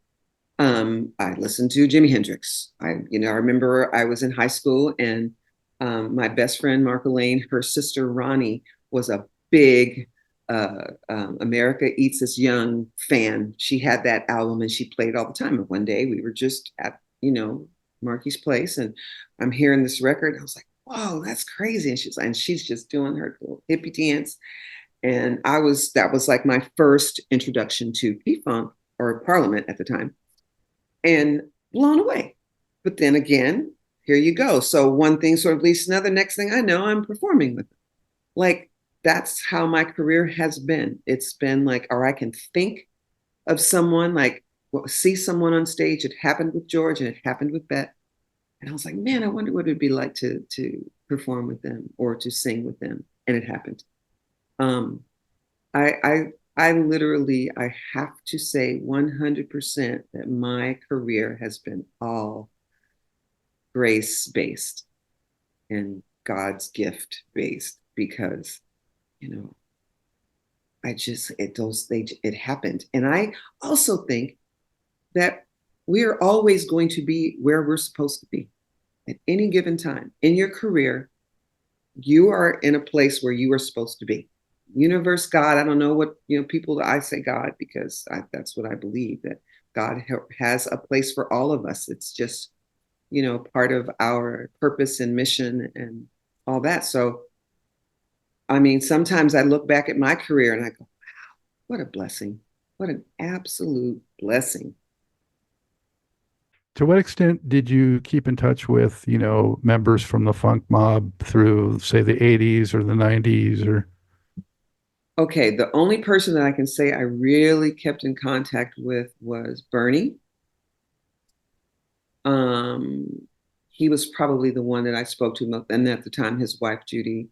I listened to Jimi Hendrix. I remember I was in high school, and my best friend, Mark Elaine, her sister, Ronnie, was a big America Eats Us Young fan. She had that album and she played all the time. And one day we were just at, Marky's place, and I'm hearing this record. And I was like, whoa, that's crazy. And she's just doing her little hippie dance. And that was like my first introduction to P-Funk, or Parliament at the time, and blown away. But then again, here you go. So one thing sort of leads to another. Next thing I know, I'm performing with them. Like, that's how my career has been. It's been like, or I can think of someone, like, see someone on stage. It happened with George and it happened with Bet. And I was like, man, I wonder what it'd be like to perform with them or to sing with them. And it happened. I literally, I have to say 100% that my career has been all grace-based and God's gift-based, because, it happened. And I also think that we're always going to be where we're supposed to be at any given time. In your career, you are in a place where you are supposed to be. Universe, God, I don't know what, I say God because that's what I believe, that God has a place for all of us. It's just, part of our purpose and mission and all that. So, I mean, sometimes I look back at my career and I go, wow, what a blessing. What an absolute blessing. To what extent did you keep in touch with, members from the funk mob through, say, the 80s or the 90s or? Okay, the only person that I can say I really kept in contact with was Bernie. He was probably the one that I spoke to most, and at the time, his wife, Judy,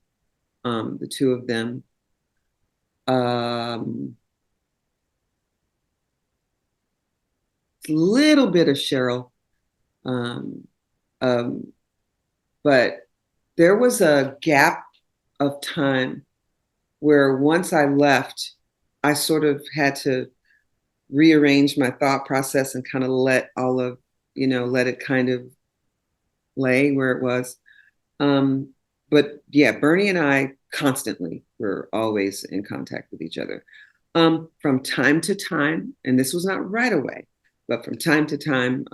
the two of them. Little bit of Cheryl. But there was a gap of time where once I left, I sort of had to rearrange my thought process and kind of let all of, let it kind of lay where it was. But yeah, Bernie and I constantly were always in contact with each other. From time to time, and this was not right away, but from time to time,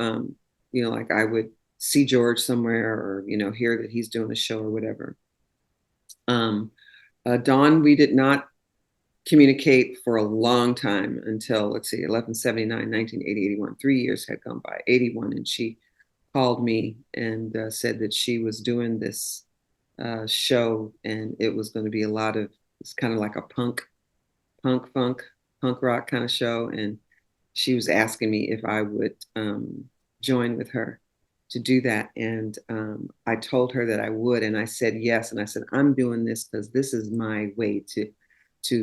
like I would see George somewhere or, hear that he's doing a show or whatever. Dawn, we did not communicate for a long time until, let's see, 11/79, 1980, 81. 3 years had gone by, 81, and she called me and said that she was doing this show, and it was going to be it's kind of like a punk rock kind of show, and she was asking me if I would join with her to do that. And I told her that I would, and I said yes. And I said, I'm doing this because this is my way to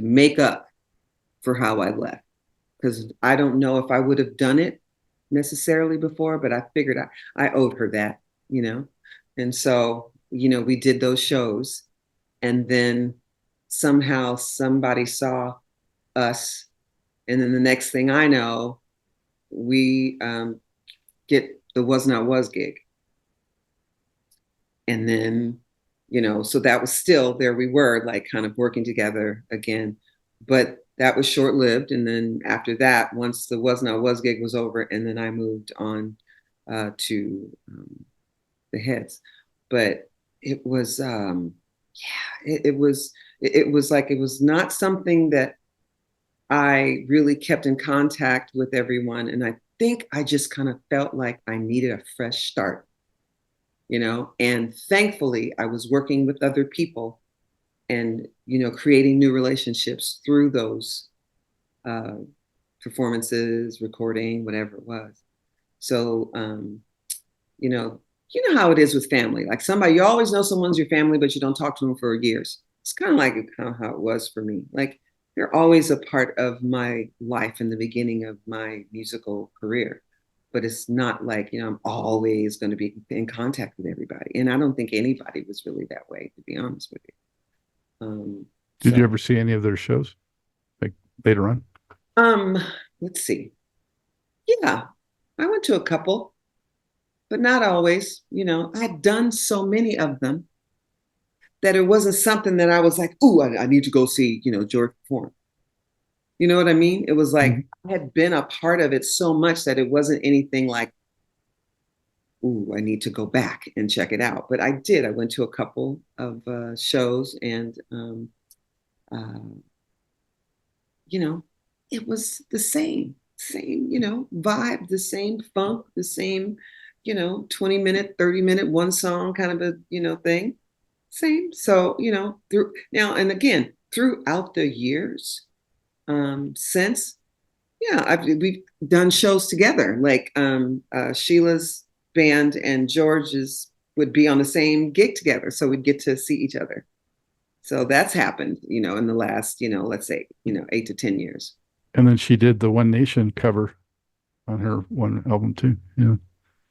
make up for how I left. Because I don't know if I would have done it necessarily before, but I figured I owed her that, And so, we did those shows. And then somehow somebody saw us. And then the next thing I know, we get the Was Not Was gig. And then, so that was still, there we were, like kind of working together again. But that was short-lived. And then after that, once the Was Not Was gig was over, and then I moved on to the Heads. But it was, it was not something that I really kept in contact with everyone. And I think I just kind of felt like I needed a fresh start, and thankfully I was working with other people and, creating new relationships through those performances, recording, whatever it was. So, you know how it is with family. Like you always know someone's your family, but you don't talk to them for years. It's kind of how it was for me. Like, they're always a part of my life in the beginning of my musical career, but it's not like, I'm always going to be in contact with everybody. And I don't think anybody was really that way, to be honest with you. Did you ever see any of their shows, like later on? Let's see. Yeah, I went to a couple, but not always. I'd done so many of them that it wasn't something that I was like, ooh, I need to go see, George perform. You know what I mean? It was like I had been a part of it so much that it wasn't anything like, ooh, I need to go back and check it out. But I did. I went to a couple of shows, and uh, it was the same, vibe, the same funk, the same, 20-minute, 30-minute, one song kind of a, thing. Same. So, through now and again, throughout the years, since, yeah, we've done shows together. Like Sheila's band and George's would be on the same gig together, so we'd get to see each other. So that's happened, in the last, let's say, 8 to 10 years. And then she did the One Nation cover on her one album too. Yeah.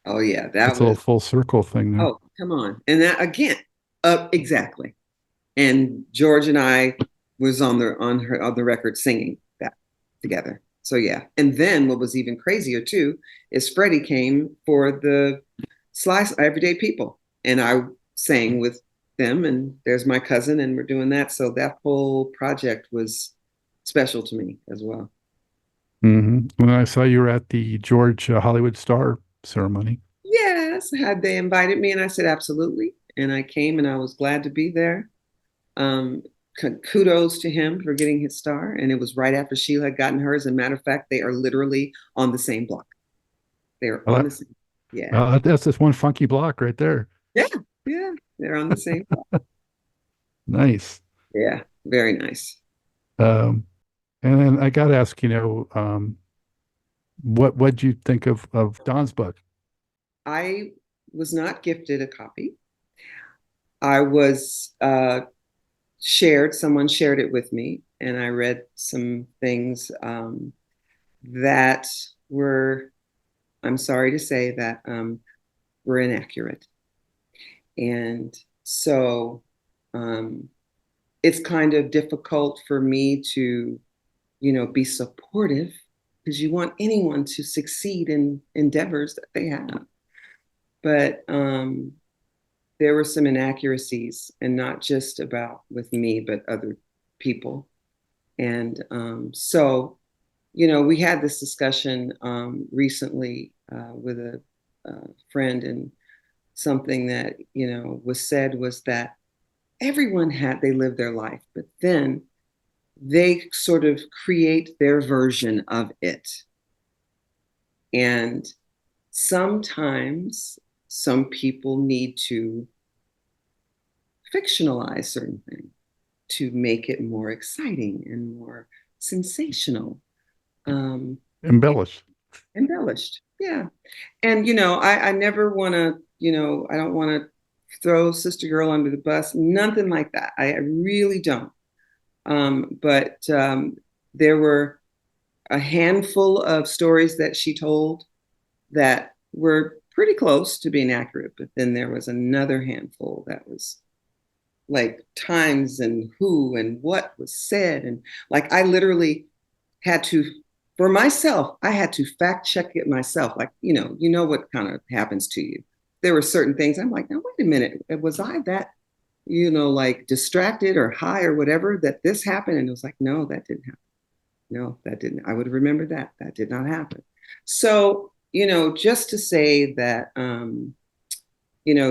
Oh yeah, That's a little full circle thing there. Oh, come on. And that again, exactly. And George and I was on the record singing that together. So yeah. And then what was even crazier too is Freddie came for the Sly Everyday People, and I sang with them, and there's my cousin, and we're doing that. So that whole project was special to me as well. When I saw you were at the George Hollywood Star ceremony. Yes, had they invited me, and I said absolutely, and I came, and I was glad to be there. Kudos to him for getting his star, and it was right after Sheila had gotten hers. As a matter of fact, they are literally on the same block. They're on the same. Yeah, that's just one funky block right there. Yeah, they're on the same block. Nice. Yeah, very nice. And then I got to ask, what'd you think of Don's book? I was not gifted a copy. I was someone shared it with me, and I read some things that were, I'm sorry to say, that were inaccurate. And so it's kind of difficult for me to, be supportive, because you want anyone to succeed in endeavors that they have. But there were some inaccuracies, and not just with me, but other people. And so, we had this discussion recently with a friend, and something that, was said was that everyone they live their life, but then they sort of create their version of it. And sometimes some people need to fictionalize certain things to make it more exciting and more sensational. Embellished, yeah. And, I never want to, I don't want to throw Sister Girl under the bus, nothing like that. I really don't. But there were a handful of stories that she told that were pretty close to being accurate, but then there was another handful that was like times and who and what was said. And like, I literally had to, for myself, I had to fact check it myself. Like, what kind of happens to you. There were certain things I'm like, now, wait a minute, was I that, like distracted or high or whatever that this happened? And it was like, no, that didn't happen. No, that didn't. I would have remembered that. That did not happen. So, just to say that,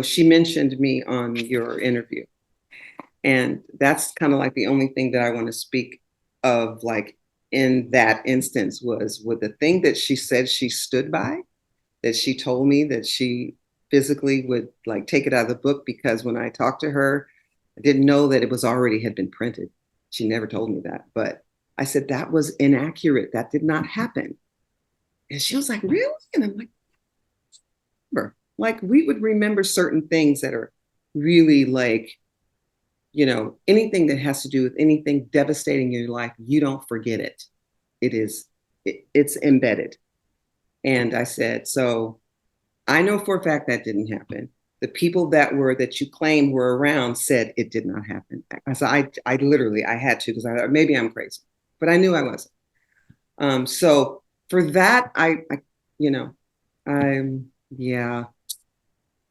she mentioned me on your interview. And that's kind of like the only thing that I want to speak of, like, in that instance, was with the thing that she said she stood by, that she told me that she physically would like take it out of the book, because when I talked to her, I didn't know that it was already had been printed. She never told me that, but I said, that was inaccurate. That did not happen. And she was like, really? And I'm like, we would remember certain things that are really like, anything that has to do with anything devastating in your life, you don't forget it. It's embedded. And I said, so I know for a fact that didn't happen. The people that you claim were around said it did not happen. I literally, I had to, because I thought maybe I'm crazy, but I knew I wasn't. So for that,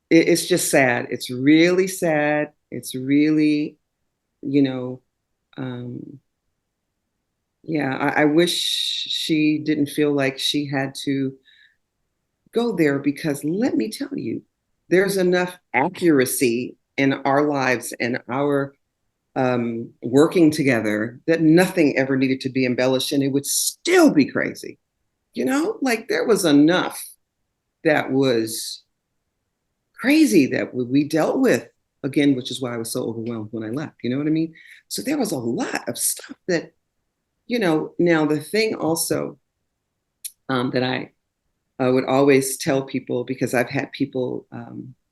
it's just sad. It's really sad It's really, you know, yeah, I wish she didn't feel like she had to go there, because let me tell you, there's enough accuracy in our lives and our working together that nothing ever needed to be embellished, and it would still be crazy. You know, like there was enough that was crazy that we dealt with, again, which is why I was so overwhelmed when I left. You know what I mean? So there was a lot of stuff that, you know, now the thing also that I would always tell people, because I've had people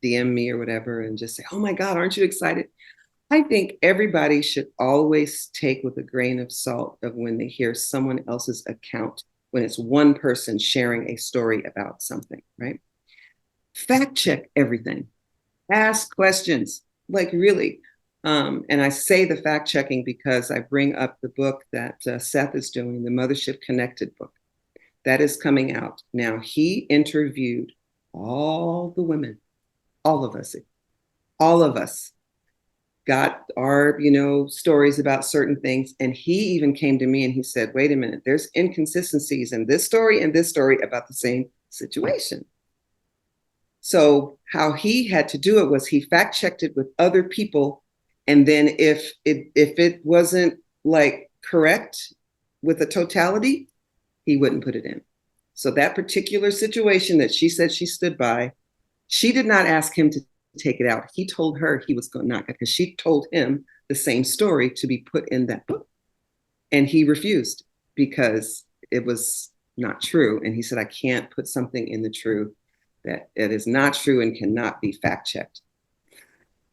DM me or whatever and just say, oh my God, aren't you excited? I think everybody should always take with a grain of salt of when they hear someone else's account, when it's one person sharing a story about something, right? Fact check everything. Ask questions, like really. And I say the fact checking because I bring up the book that Seth is doing, the Mothership Connected book. That is coming out. Now, he interviewed all the women, all of us got our, you know, stories about certain things. And he even came to me and he said, wait a minute, there's inconsistencies in this story and this story about the same situation. So how he had to do it was he fact checked it with other people. And then if it wasn't like correct with the totality, he wouldn't put it in. So that particular situation that she said she stood by, she did not ask him to take it out. He told her he was going to not, because she told him the same story to be put in that book. And he refused because it was not true. And he said, I can't put something in the truth that it is not true and cannot be fact checked.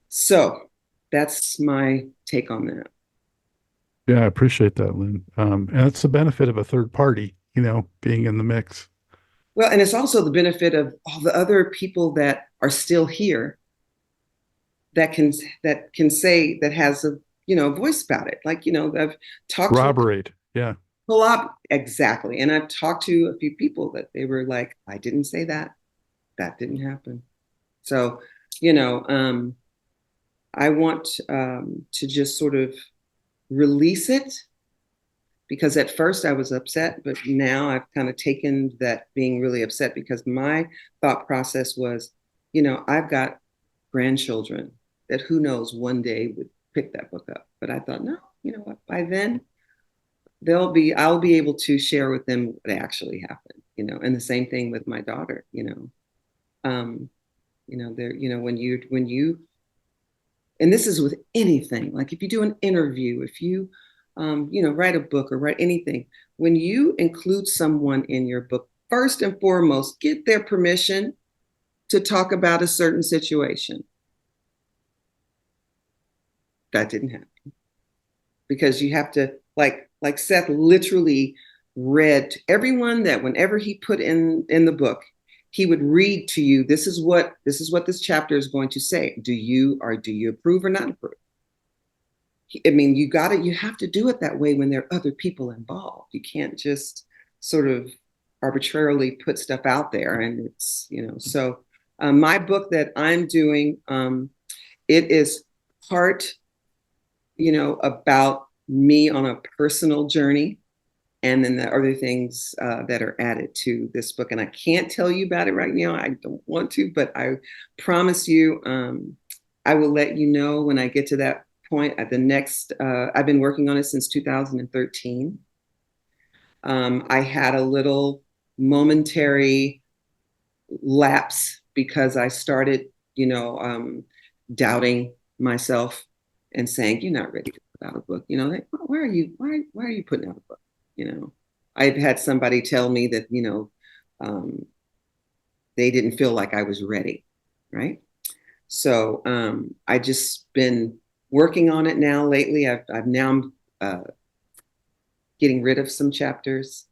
So that's my take on that. Yeah, I appreciate that, Lynn. And it's the benefit of a third party, you know, being in the mix. Well, and it's also the benefit of all the other people that are still here that can say, that has a, you know, voice about it. Like, you know, I've talked Corroborate. Yeah. Exactly. And I've talked to a few people that they were like, I didn't say that. That didn't happen. So, you know, I want to just sort of release it, because at first I was upset, but now I've kind of taken that being really upset, because my thought process was, you know, I've got grandchildren that who knows one day would pick that book up. But I thought, no, you know what, by then I'll be able to share with them what actually happened, you know. And the same thing with my daughter, you know, there, you know, when you, and this is with anything, like if you do an interview, if you, you know, write a book or write anything, when you include someone in your book, first and foremost, get their permission to talk about a certain situation. That didn't happen, because you have to, like Seth literally read to everyone that whenever he put in the book, he would read to you, this is what this chapter is going to say. Do you approve or not approve? I mean, you have to do it that way when there are other people involved. You can't just sort of arbitrarily put stuff out there. And it's, you know, so my book that I'm doing, it is part, you know, about me on a personal journey. And then the other things that are added to this book. And I can't tell you about it right now. I don't want to, but I promise you, I will let you know when I get to that point. At the next, I've been working on it since 2013. I had a little momentary lapse because I started, you know, doubting myself and saying, you're not ready to put out a book. You know, like, why are you putting out a book? You know, I've had somebody tell me that, you know, they didn't feel like I was ready, right? So I just been working on it now lately. I've now getting rid of some chapters,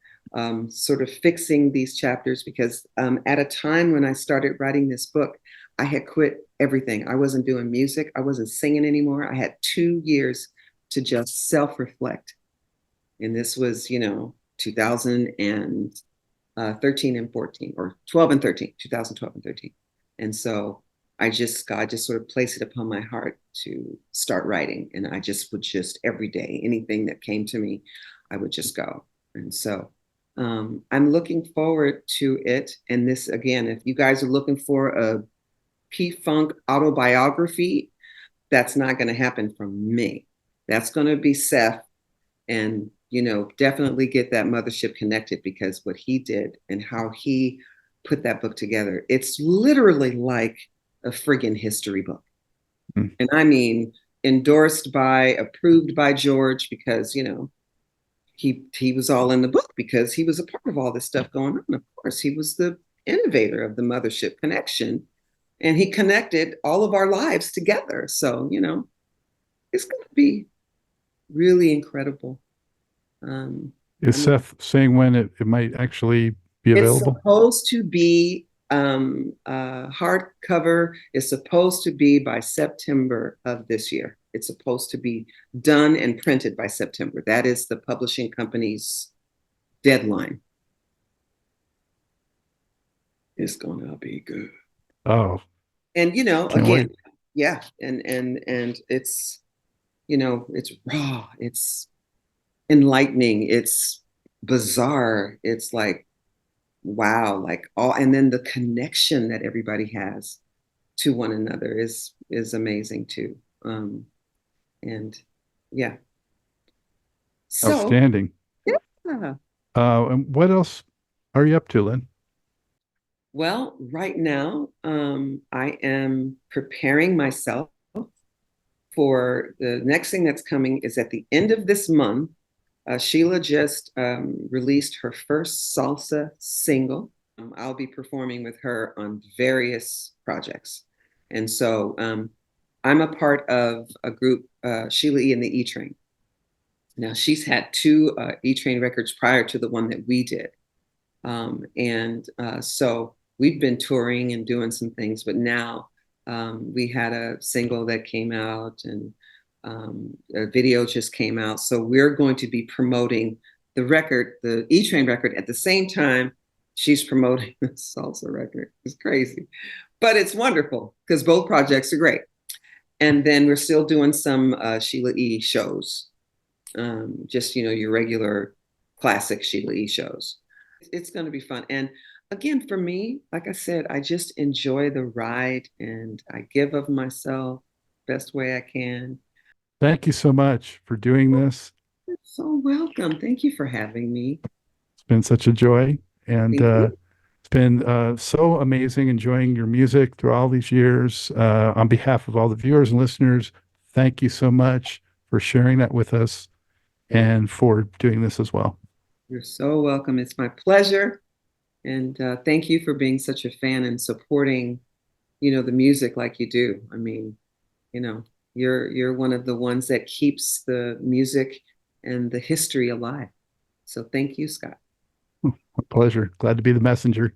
sort of fixing these chapters, because at a time when I started writing this book, I had quit everything. I wasn't doing music. I wasn't singing anymore. I had 2 years to just self-reflect. And this was, you know, 2013 and 14, or 12 and 13, 2012 and 13. And so God just sort of placed it upon my heart to start writing. And I just would every day, anything that came to me, I would just go. And so I'm looking forward to it. And this, again, if you guys are looking for a P-Funk autobiography, that's not going to happen from me. That's going to be Seth. And, definitely get that mothership connected, because what he did and how he put that book together, it's literally like a friggin' history book. Mm. And I mean, endorsed by, approved by George, because, he was all in the book because he was a part of all this stuff going on. Of course, he was the innovator of the mothership connection, and he connected all of our lives together. So, it's going to be really incredible. Is Seth saying when it might actually be available? It's supposed to be hardcover is supposed to be by September of this year. It's supposed to be done and printed by September. That is the publishing company's deadline. It's gonna be good. Oh. And Can't again, wait. yeah, and it's it's raw, it's enlightening, it's bizarre, it's like wow, like and then the connection that everybody has to one another is amazing too. And yeah, so outstanding. Yeah. And what else are you up to, Lynn? Well, right now, I am preparing myself for the next thing that's coming is at the end of this month. Sheila just released her first salsa single. I'll be performing with her on various projects. And so I'm a part of a group, Sheila E and the E Train. Now, she's had 2 E Train records prior to the one that we did. So we've been touring and doing some things, but now we had a single that came out, and a video just came out. So we're going to be promoting the record, the E Train record, at the same time she's promoting the salsa record. It's crazy, but it's wonderful because both projects are great. And then we're still doing some Sheila E shows, just, your regular classic Sheila E shows. It's going to be fun. And again, for me, like I said, I just enjoy the ride, and I give of myself best way I can. Thank you so much for doing this. You're so welcome. Thank you for having me. It's been such a joy, and it's been so amazing enjoying your music through all these years. On behalf of all the viewers and listeners, thank you so much for sharing that with us and for doing this as well. You're so welcome. It's my pleasure. And thank you for being such a fan and supporting, the music like you do. I mean, you're one of the ones that keeps the music and the history alive. So thank you, Scott. My pleasure. Glad to be the messenger.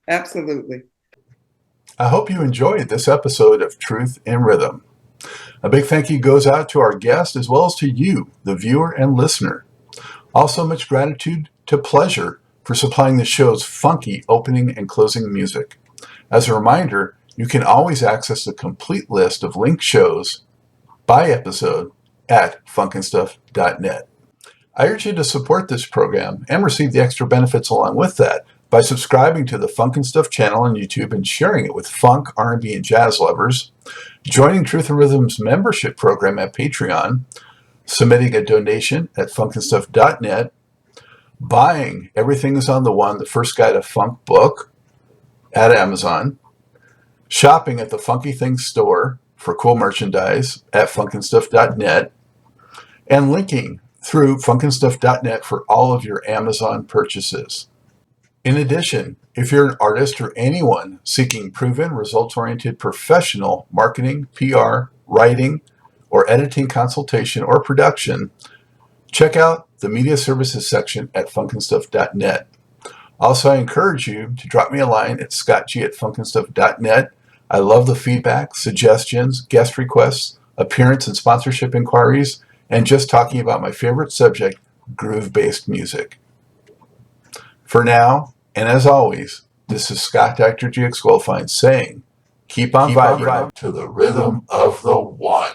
Absolutely. I hope you enjoyed this episode of Truth in Rhythm. A big thank you goes out to our guest as well as to you, the viewer and listener. Also, much gratitude to Pleasure for supplying the show's funky opening and closing music. As a reminder, you can always access the complete list of linked shows by episode at funkenstuff.net. I urge you to support this program and receive the extra benefits along with that by subscribing to the Funkin' Stuff channel on YouTube and sharing it with funk, R&B, and jazz lovers, joining Truth in Rhythm's membership program at Patreon, submitting a donation at funkenstuff.net, buying Everything is on the One, the First Guide to Funk book at Amazon, shopping at the Funky Things store for cool merchandise at funkenstuff.net, and linking through funkenstuff.net for all of your Amazon purchases. In addition, if you're an artist or anyone seeking proven, results-oriented professional marketing, PR, writing, or editing consultation or production, check out the media services section at funkenstuff.net. Also, I encourage you to drop me a line at scottg@funkenstuff.net. I love the feedback, suggestions, guest requests, appearance and sponsorship inquiries, and just talking about my favorite subject, groove-based music. For now, and as always, this is Scott Dr. GX Goldfine saying, Keep on vibing to the rhythm of the one.